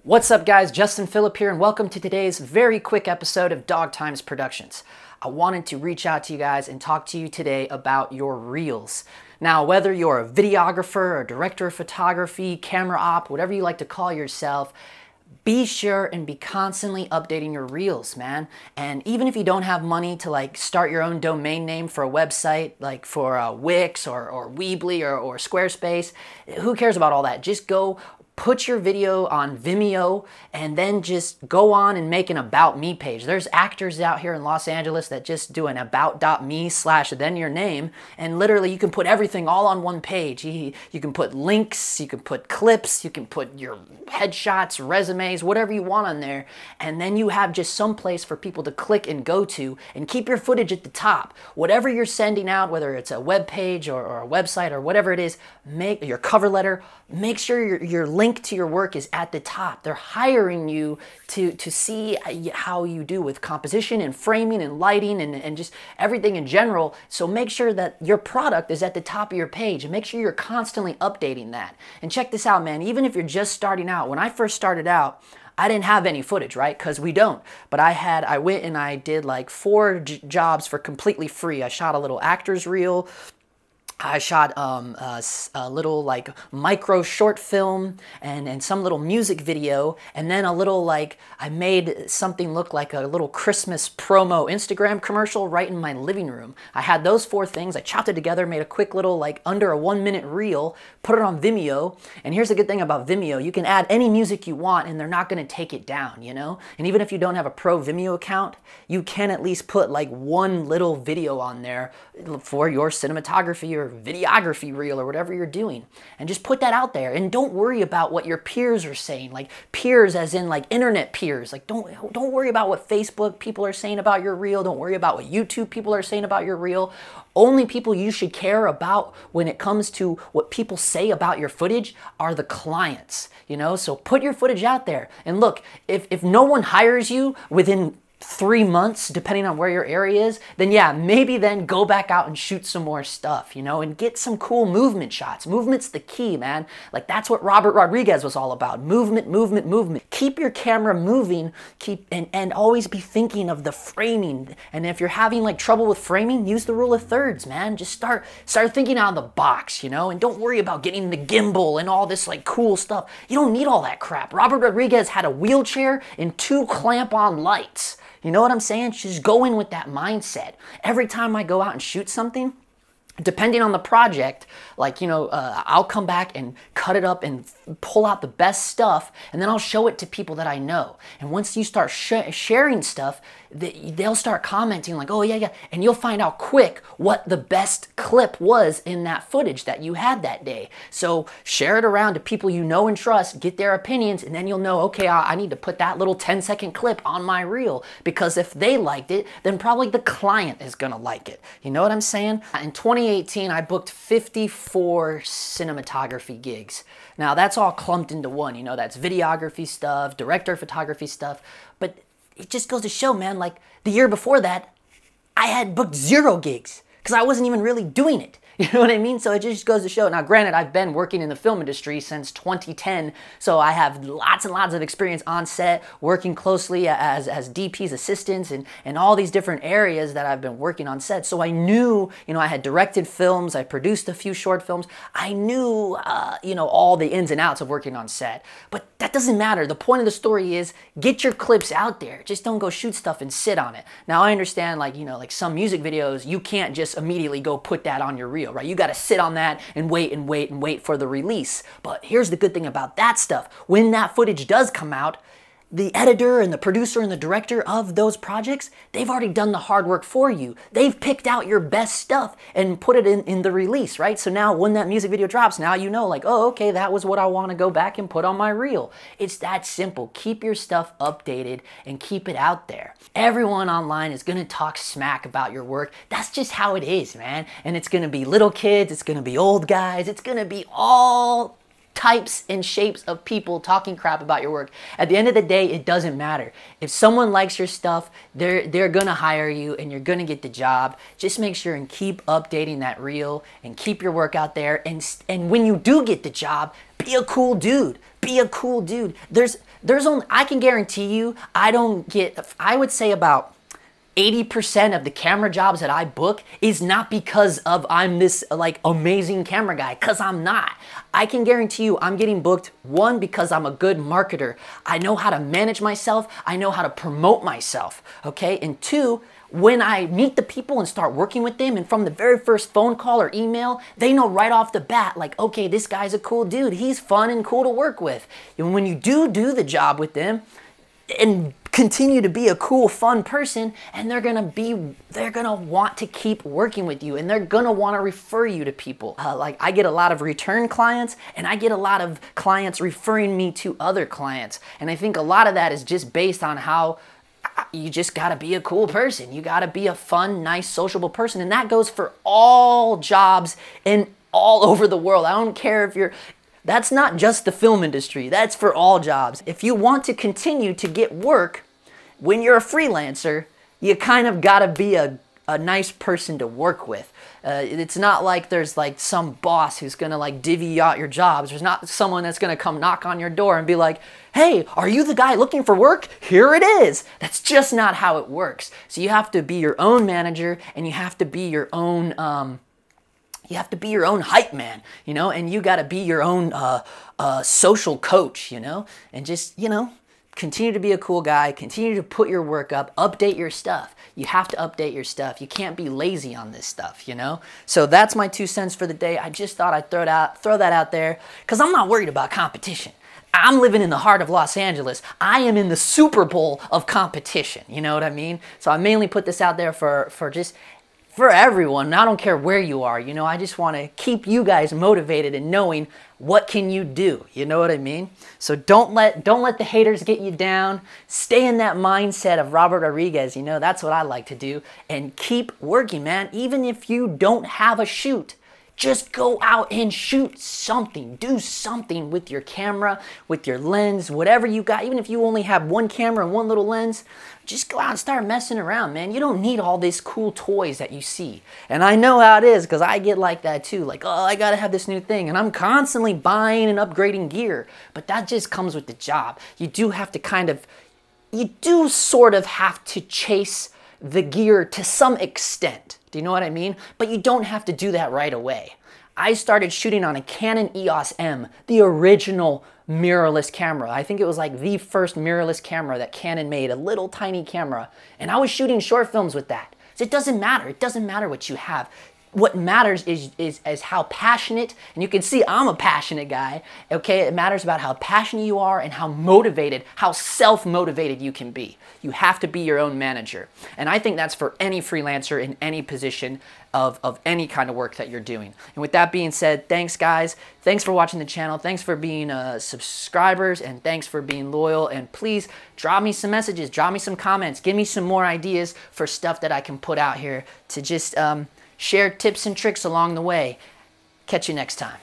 What's up guys, Justin Phillip here and welcome to today's very quick episode of Dog Times Productions. I wanted to reach out to you guys and talk to you today about your reels. Now, whether you're a videographer, a director of photography, camera op, whatever you like to call yourself, be sure and be constantly updating your reels, man. And even if you don't have money to start your own domain name for a website, like for Wix or Weebly or Squarespace, who cares about all that? Just go put your video on Vimeo and then just go on and make an About Me page. There's actors out here in Los Angeles that just do an about.me/then your name, and literally you can put everything all on one page. You can put links, you can put clips, you can put your headshots, resumes, whatever you want on there, and then you have just some place for people to click and go to, and keep your footage at the top. Whatever you're sending out, whether it's a web page or a website or whatever it is, make your cover letter, make sure your link to your work is at the top. They're hiring you to see how you do with composition and framing and lighting and just everything in general. So make sure that your product is at the top of your page and make sure you're constantly updating that. And check this out, man, even if you're just starting out, when I first started out, I didn't have any footage, right? Because we don't. But I went and I did like 4 jobs for completely free. I shot a little actor's reel. I shot a little like micro short film and some little music video, and then a little I made something look like a little Christmas promo Instagram commercial right in my living room. I had those 4 things, I chopped it together, made a quick little under a 1-minute reel, put it on Vimeo, and here's the good thing about Vimeo, you can add any music you want and they're not gonna take it down, you know? And even if you don't have a pro Vimeo account, you can at least put like one little video on there for your cinematography or videography reel or whatever you're doing, and just put that out there and don't worry about what your peers are saying, like peers as in like internet peers. Like don't worry about what Facebook people are saying about your reel, don't worry about what YouTube people are saying about your reel. Only people you should care about when it comes to what people say about your footage are the clients, you know? So put your footage out there, and look, if no one hires you within 3 months, depending on where your area is, then yeah, maybe then go back out and shoot some more stuff, you know, and get some cool movement shots. Movement's the key, man. Like that's what Robert Rodriguez was all about. Movement, movement, movement. Keep your camera moving, and always be thinking of the framing. And if you're having like trouble with framing, use the rule of thirds, man. Just start thinking out of the box, you know, and don't worry about getting the gimbal and all this like cool stuff. You don't need all that crap. Robert Rodriguez had a wheelchair and 2 clamp-on lights. You know what I'm saying? Just go in with that mindset. Every time I go out and shoot something, depending on the project, like, you know, I'll come back and cut it up and pull out the best stuff, and then I'll show it to people that I know. And once you start sharing stuff, they'll start commenting like, oh yeah, and you'll find out quick what the best clip was in that footage that you had that day. So share it around to people you know and trust, get their opinions, and then you'll know, okay, I need to put that little 10-second clip on my reel, because if they liked it, then probably the client is gonna like it. You know what I'm saying? In 2018, I booked 54 cinematography gigs. Now that's all clumped into one, you know, that's videography stuff, director of photography stuff, but it just goes to show, man, like the year before that, I had booked 0 gigs because I wasn't even really doing it. You know what I mean? So it just goes to show. Now, granted, I've been working in the film industry since 2010, so I have lots and lots of experience on set, working closely as DP's assistants and all these different areas that I've been working on set. So I knew, you know, I had directed films, I produced a few short films. I knew, you know, all the ins and outs of working on set. But that doesn't matter. The point of the story is get your clips out there. Just don't go shoot stuff and sit on it. Now, I understand, like, you know, like some music videos, you can't just immediately go put that on your reel, right? You got to sit on that and wait and wait and wait for the release. But here's the good thing about that stuff. When that footage does come out, the editor and the producer and the director of those projects, they've already done the hard work for you. They've picked out your best stuff and put it in the release, right? So now when that music video drops, now you know, like, oh, okay, that was what I want to go back and put on my reel. It's that simple. Keep your stuff updated and keep it out there. Everyone online is going to talk smack about your work. That's just how it is, man. And it's going to be little kids, it's going to be old guys, it's going to be all types and shapes of people talking crap about your work. At the end of the day, it doesn't matter. If someone likes your stuff, they're gonna hire you and you're gonna get the job. Just make sure and keep updating that reel and keep your work out there. And when you do get the job, be a cool dude. be a cool dude. There's only, I can guarantee you, I don't get, I would say about 80% of the camera jobs that I book is not because of I'm this like amazing camera guy, because I'm not. I can guarantee you I'm getting booked, one, because I'm a good marketer. I know how to manage myself. I know how to promote myself, okay? And two, when I meet the people and start working with them, and from the very first phone call or email, they know right off the bat, like, okay, this guy's a cool dude. He's fun and cool to work with. And when you do the job with them and continue to be a cool, fun person, and they're gonna want to keep working with you, and they're gonna want to refer you to people. Like, I get a lot of return clients, and I get a lot of clients referring me to other clients. And I think a lot of that is just based on how you just gotta be a cool person. You gotta be a fun, nice, sociable person. And that goes for all jobs and all over the world. I don't care if you're, that's not just the film industry. That's for all jobs. If you want to continue to get work when you're a freelancer, you kind of gotta be a nice person to work with. It's not like there's like some boss who's gonna like divvy out your jobs. There's not someone that's gonna come knock on your door and be like, hey, are you the guy looking for work? Here it is. That's just not how it works. So you have to be your own manager, and you have to be your own hype man, you know, and you gotta be your own social coach, you know, and just, you know, continue to be a cool guy, continue to put your work up, update your stuff. You have to update your stuff. You can't be lazy on this stuff, you know? So that's my 2 cents for the day. I just thought I'd throw that out there because I'm not worried about competition. I'm living in the heart of Los Angeles. I am in the Super Bowl of competition, you know what I mean? So I mainly put this out there for everyone. I don't care where you are, you know, I just want to keep you guys motivated and knowing what can you do, you know what I mean? So don't let the haters get you down. Stay in that mindset of Robert Rodriguez, you know, that's what I like to do, and keep working, man. Even if you don't have a shoot, just go out and shoot something. Do something with your camera, with your lens, whatever you got. Even if you only have one camera and one little lens, just go out and start messing around, man. You don't need all these cool toys that you see. And I know how it is because I get like that too. Like, oh, I gotta have this new thing. And I'm constantly buying and upgrading gear. But that just comes with the job. You do have to you do sort of have to chase the gear to some extent. Do you know what I mean? But you don't have to do that right away. I started shooting on a Canon EOS M, the original mirrorless camera. I think it was like the first mirrorless camera that Canon made, a little tiny camera. And I was shooting short films with that. So it doesn't matter. It doesn't matter what you have. What matters is how passionate, and you can see I'm a passionate guy, okay? It matters about how passionate you are and how motivated, how self-motivated you can be. You have to be your own manager. And I think that's for any freelancer in any position of any kind of work that you're doing. And with that being said, thanks guys. Thanks for watching the channel. Thanks for being subscribers, and thanks for being loyal. And please drop me some messages, drop me some comments, give me some more ideas for stuff that I can put out here to just share tips and tricks along the way. Catch you next time.